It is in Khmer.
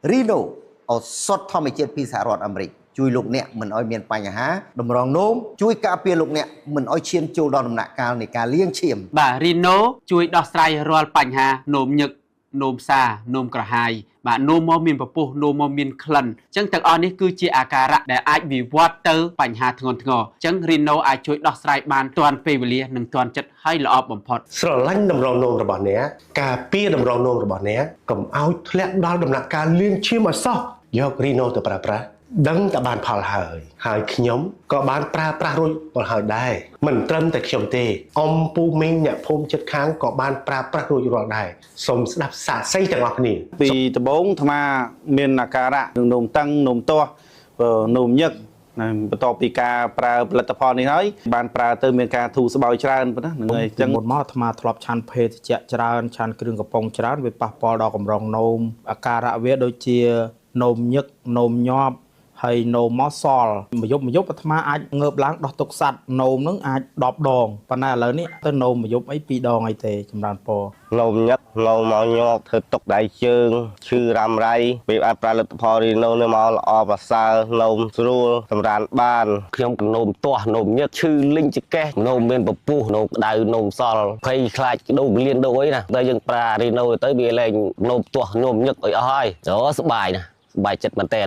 Rhino អសុតធម្មជាតិពីសហរដ្ឋអាមេរិកជួយលោកអ្នកមិនឲ្យមានបញ្ហាតម្រងនោមជួយការពារលោកអ្នកមិនឲ្យឈាមចូលដល់ដំណាក់កាលនៃការលាងឈាមបាទ Rhino ជួយដោះស្រាយរាល់បញ្ហានោមញឹកនោមសានោមក្រហាយបាទនោមមកមានពពុះនោមមកមានក្លិនអញ្ចឹងទាំងអស់នេះគឺជាអាការៈដែលអាចវិវត្តទៅបញ្ហាធ្ងន់ធ្ងរអញ្ចឹង Rhino អាចជួយដោះស្រាយបានទាន់ពេលវេលានិងទាន់ចិត្តហើយល្អបំផុតស្រឡាញ់តម្រងនោមរបស់អ្នកការពារតម្រងនោមរបស់អ្នកកុំឲ្យធ្លាក់ដល់ដំណាក់កាលលាងឈាមឲ្យសោះយក Rhino ទៅប្រើប្រាស់ដឹងតែបានផលហើយខ្ញុំក៏បានប្រើប្រាស់រួចមកហើយដែរមិនត្រឹមតែខ្ញុំទេអ៊ំពូមីងអ្នកភូមិជិតខាងក៏បានប្រើប្រាស់រួចរាល់ដែរសូមស្ដាប់សាកសីទាំងអស់គ្នាពីដំបូងអាត្មាមានអាការៈនឹងនោមតឹងនោមទាស់នោមញឹកបន្ទាប់ពីការប្រើផលិតផលនេះហើយបានប្រើទៅមានការធូរស្បើយច្រើនប៉ុណ្ណាហ្នឹងហើយអញ្ចឹងមុនមកអាត្មាធ្លាប់ឆាន់ភេទជ្ជៈច្រើនឆាន់គ្រឿងកំប៉ុងច្រើនវាប៉ះពាល់ដល់កម្រងនោមអាការៈវាដូចជានោមញឹកនោមញាប់ហើយនោមមកសល់មួយយប់អាត្មាអាចងើបឡើងដោះទុកសัตว์នោមនឹងអាច10ដងប៉ុន្តែឥឡូវនេះទៅនោមមួយយប់អី2ដងអីទេចម្រើនពណ៌នោមញឹកនោមមកញាប់ធ្វើទុកដៃជើងឈឺរ៉ាំរ៉ៃពេលអាចប្រើលទ្ធផល Rhino នេះមកល្អប្រសើរនោមស្រួលសម្រានបានខ្ញុំក៏នោមទាស់នោមញឹកឈឺលិញចកេះនោមមានពពុះនោមក្តៅនោមសល់ភ័យខ្លាចដូរលៀនដូរអីណាតែយើងប្រើ Rhino ទៅវាលែងនោមទាស់នោមញឹកអីអស់ហើយអូសប្បាយណាសប្បាយចិត្តមែនតើ